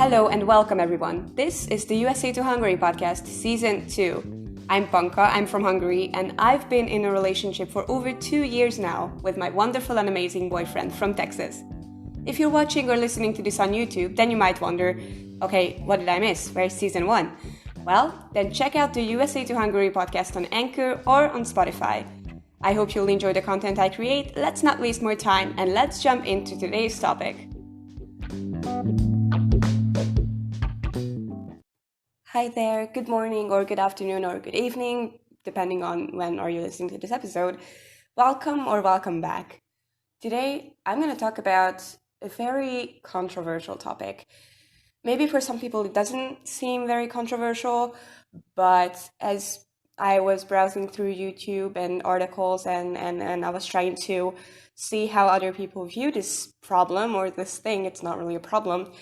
Hello and welcome everyone. This is the USA to Hungary podcast, season 2. I'm Panka, I'm from Hungary, and I've been in a relationship for over 2 years now with my wonderful and amazing boyfriend from Texas. If you're watching or listening to this on YouTube, then you might wonder, okay, what did I miss? Where's season 1? Well, then check out the USA to Hungary podcast on Anchor or on Spotify. I hope you'll enjoy the content I create. Let's not waste more time and let's jump into today's topic. Hi there, good morning or good afternoon or good evening, depending on when are you listening to this episode. Welcome or welcome back. Today, I'm going to talk about a very controversial topic. Maybe for some people it doesn't seem very controversial, but as I was browsing through YouTube and articles and I was trying to see how other people view this problem or this thing, it's not really a problem.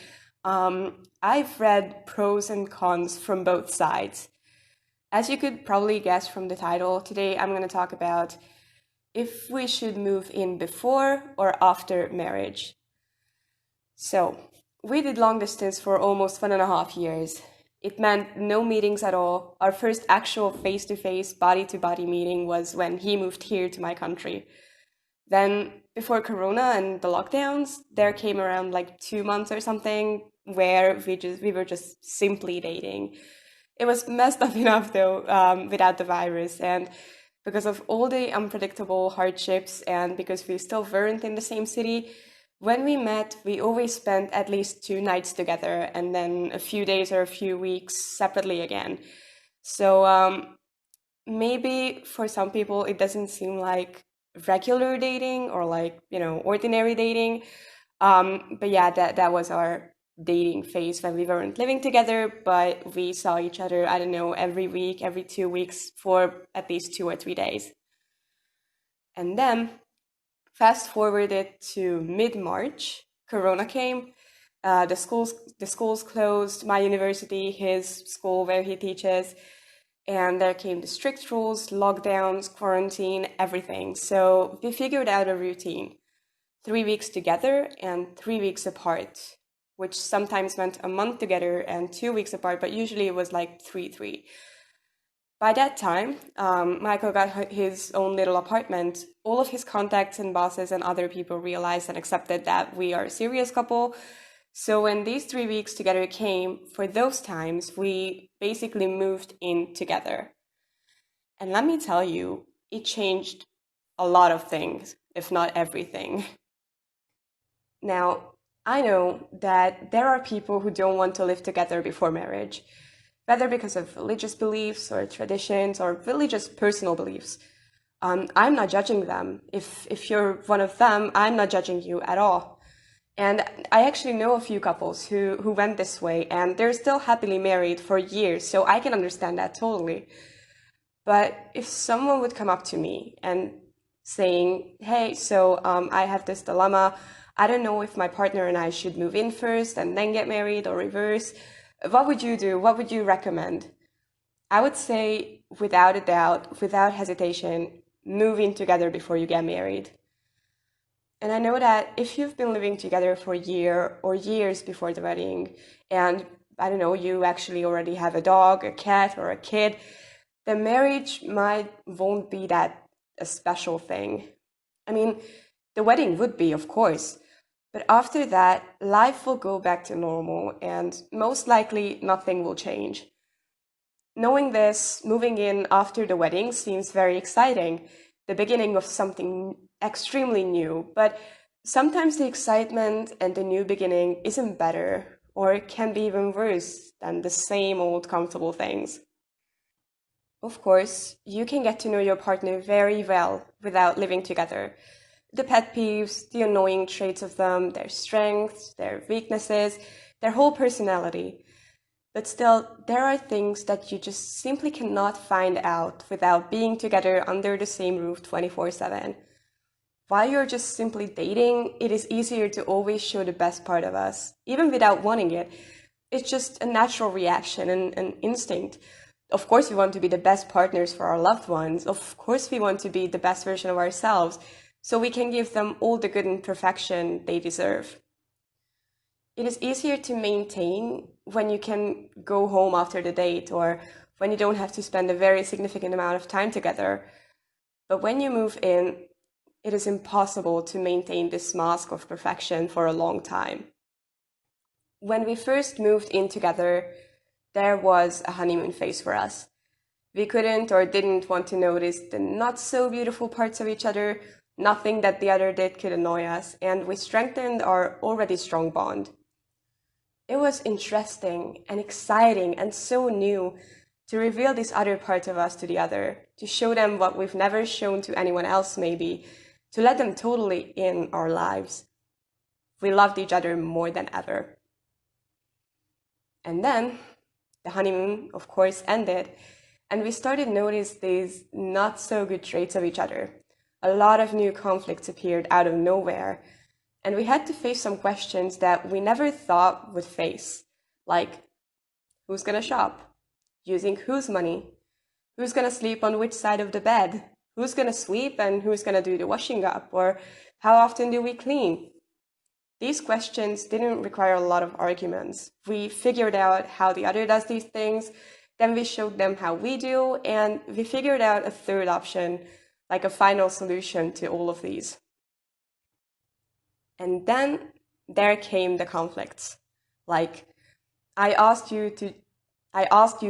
I've read pros and cons from both sides. As you could probably guess from the title, today I'm going to talk about if we should move in before or after marriage. So, we did long distance for almost 1.5 years. It meant no meetings at all. Our first actual face-to-face, body-to-body meeting was when he moved here to my country. Then, before Corona and the lockdowns, there came around like 2 months or something where we were just simply dating. It was messed up enough though, without the virus, and because of all the unpredictable hardships and because we still weren't in the same city, when we met, we always spent at least 2 nights together and then a few days or a few weeks separately again. So maybe for some people it doesn't seem like regular dating or like, ordinary dating. But yeah, that was our dating phase when we weren't living together, but we saw each other, I don't know, every week, every 2 weeks for at least 2 or 3 days. And then fast forwarded to mid-March, Corona came, the schools closed, my university, his school where he teaches, and there came the strict rules, lockdowns, quarantine, everything. So we figured out a routine, 3 weeks together and 3 weeks apart, which sometimes meant a month together and 2 weeks apart, but usually it was like 3-3. By that time, Michael got his own little apartment. All of his contacts and bosses and other people realized and accepted that we are a serious couple. So when these 3 weeks together came, for those times, we basically moved in together. And let me tell you, it changed a lot of things, if not everything. Now, I know that there are people who don't want to live together before marriage, whether because of religious beliefs or traditions or really just personal beliefs. I'm not judging them. If you're one of them, I'm not judging you at all. And I actually know a few couples who went this way and they're still happily married for years, so I can understand that totally. But if someone would come up to me and saying, hey, so I have this dilemma, I don't know if my partner and I should move in first and then get married or reverse. What would you do? What would you recommend? I would say, without a doubt, without hesitation, move in together before you get married. And I know that if you've been living together for a year or years before the wedding, and I don't know, you actually already have a dog, a cat, or a kid, the marriage won't be that a special thing. I mean, the wedding would be, of course. But after that, life will go back to normal and most likely nothing will change. Knowing this, moving in after the wedding seems very exciting, the beginning of something extremely new, but sometimes the excitement and the new beginning isn't better, or it can be even worse than the same old comfortable things. Of course, you can get to know your partner very well without living together. The pet peeves, the annoying traits of them, their strengths, their weaknesses, their whole personality. But still, there are things that you just simply cannot find out without being together under the same roof 24/7. While you're just simply dating, it is easier to always show the best part of us, even without wanting it. It's just a natural reaction and an instinct. Of course, we want to be the best partners for our loved ones. Of course, we want to be the best version of ourselves, so we can give them all the good and perfection they deserve. It is easier to maintain when you can go home after the date or when you don't have to spend a very significant amount of time together. But when you move in, it is impossible to maintain this mask of perfection for a long time. When we first moved in together, there was a honeymoon phase for us. We couldn't or didn't want to notice the not so beautiful parts of each other. Nothing that the other did could annoy us, and we strengthened our already strong bond. It was interesting and exciting and so new to reveal this other part of us to the other, to show them what we've never shown to anyone else maybe, to let them totally in our lives. We loved each other more than ever. And then the honeymoon, of course, ended, and we started to notice these not so good traits of each other. A lot of new conflicts appeared out of nowhere, and we had to face some questions that we never thought would face, like who's gonna shop? Using whose money? Who's gonna sleep on which side of the bed? Who's gonna sweep and who's gonna do the washing up? Or how often do we clean? These questions didn't require a lot of arguments. We figured out how the other does these things, then we showed them how we do, and we figured out a third option, like a final solution to all of these. And then there came the conflicts. Like, I asked you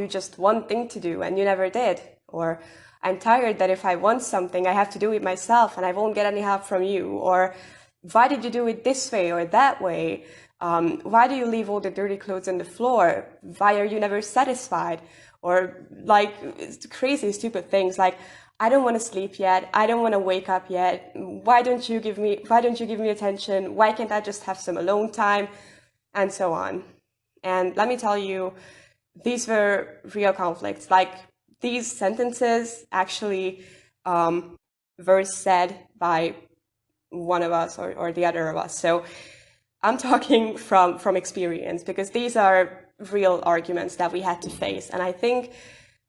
just one thing to do and you never did. Or I'm tired that if I want something, I have to do it myself and I won't get any help from you. Or why did you do it this way or that way? Why do you leave all the dirty clothes on the floor? Why are you never satisfied? Or like crazy, stupid things like, I don't want to sleep yet. I don't want to wake up yet. Why don't you give me attention? Why can't I just have some alone time? And so on. And let me tell you, these were real conflicts. Like these sentences actually were said by one of us or the other of us. So I'm talking from experience because these are real arguments that we had to face. And I think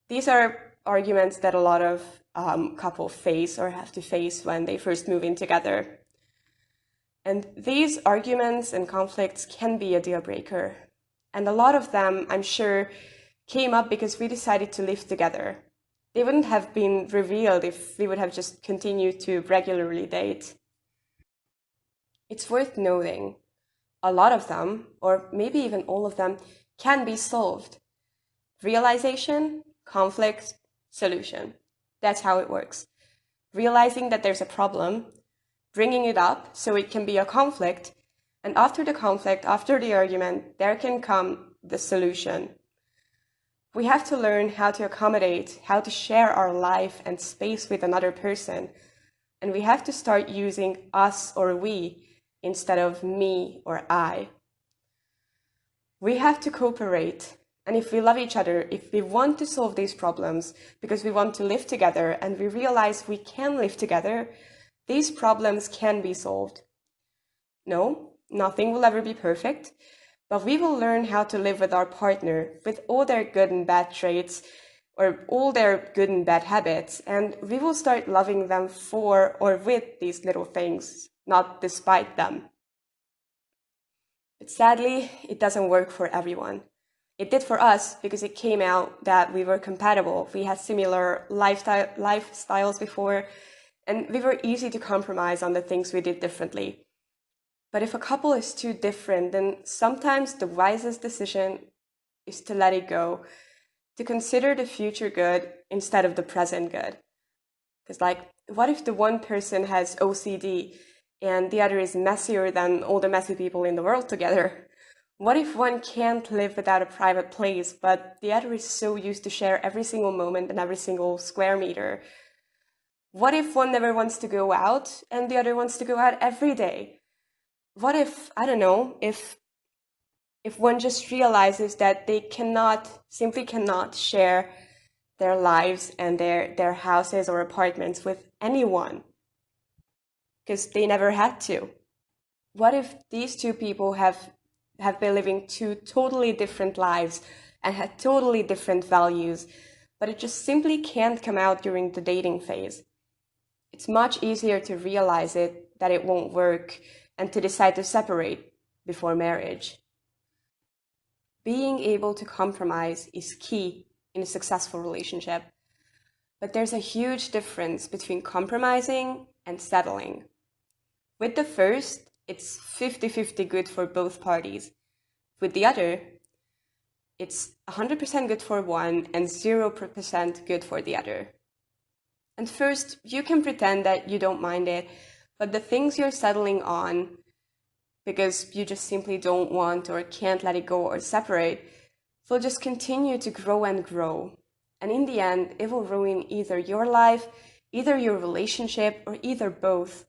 these are arguments that a lot of couples face or have to face when they first move in together. And these arguments and conflicts can be a deal breaker. And a lot of them, I'm sure, came up because we decided to live together. They wouldn't have been revealed if we would have just continued to regularly date. It's worth noting, a lot of them, or maybe even all of them, can be solved. Realization, conflict, solution. That's how it works. Realizing that there's a problem, bringing it up so it can be a conflict, and after the conflict, after the argument, there can come the solution. We have to learn how to accommodate, how to share our life and space with another person, and we have to start using us or we instead of me or I. We have to cooperate. And if we love each other, if we want to solve these problems because we want to live together and we realize we can live together, these problems can be solved. No, nothing will ever be perfect, but we will learn how to live with our partner with all their good and bad traits or all their good and bad habits, and we will start loving them for or with these little things, not despite them. But sadly, it doesn't work for everyone. It did for us because it came out that we were compatible. We had similar lifestyles before, and we were easy to compromise on the things we did differently. But if a couple is too different, then sometimes the wisest decision is to let it go, to consider the future good instead of the present good. Because like, what if the one person has OCD and the other is messier than all the messy people in the world together? What if one can't live without a private place, but the other is so used to share every single moment and every single square meter? What if one never wants to go out and the other wants to go out every day? What if, I don't know, if one just realizes that they simply cannot share their lives and their houses or apartments with anyone because they never had to? What if these two people have been living two totally different lives and had totally different values, but it just simply can't come out during the dating phase? It's much easier to realize that it won't work and to decide to separate before marriage. being able to compromise is key in a successful relationship. But there's a huge difference between compromising and settling. With the first, it's 50-50 good for both parties. With the other, it's 100% good for one and 0% good for the other. And first, you can pretend that you don't mind it, but the things you're settling on because you just simply don't want or can't let it go or separate will just continue to grow and grow. And in the end, it will ruin either your life, either your relationship, or either both.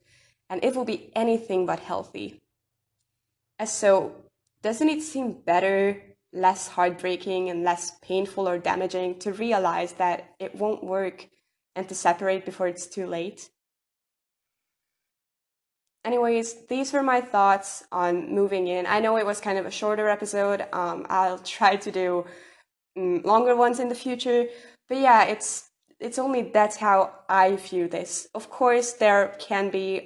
And it will be anything but healthy. And so, doesn't it seem better, less heartbreaking, and less painful or damaging to realize that it won't work and to separate before it's too late? Anyways, these were my thoughts on moving in. I know it was kind of a shorter episode. I'll try to do longer ones in the future. But yeah, it's only that's how I view this. Of course, there can be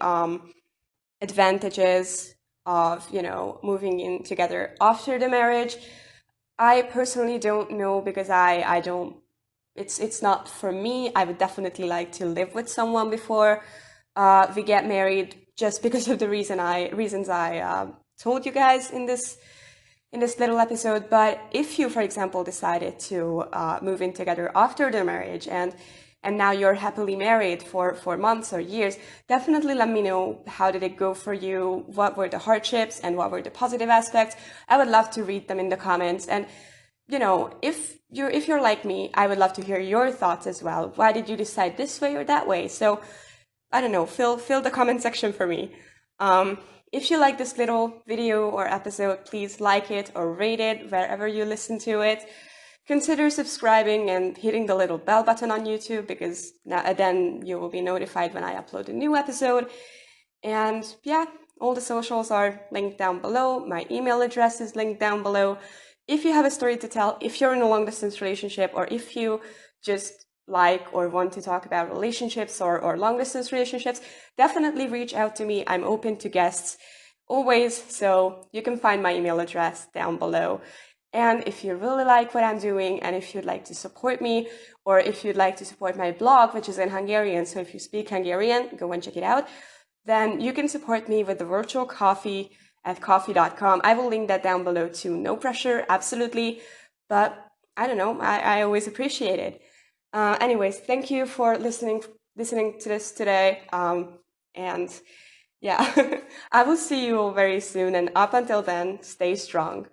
advantages of moving in together after the marriage. I personally don't know because I don't. It's not for me. I would definitely like to live with someone before we get married, just because of the reasons I told you guys in this little episode. But if you, for example, decided to move in together after the marriage and now you're happily married for months or years, definitely let me know how did it go for you, what were the hardships and what were the positive aspects. I would love to read them in the comments. And if you're like me, I would love to hear your thoughts as well. Why did you decide this way or that way? So I don't know, fill the comment section for me. If you like this little video or episode, please like it or rate it wherever you listen to it. Consider subscribing and hitting the little bell button on YouTube, because then you will be notified when I upload a new episode. And yeah, all the socials are linked down below. My email address is linked down below. If you have a story to tell, if you're in a long distance relationship, or if you just like or want to talk about relationships or long distance relationships, definitely reach out to me. I'm open to guests always, so you can find my email address down below. And if you really like what I'm doing, and if you'd like to support me, or if you'd like to support my blog, which is in Hungarian, so if you speak Hungarian, go and check it out, then you can support me with the virtual coffee at ko-fi.com. I will link that down below too. No pressure, absolutely. But I don't know, I always appreciate it. Anyways, thank you for listening to this today. And yeah, I will see you all very soon. And up until then, stay strong.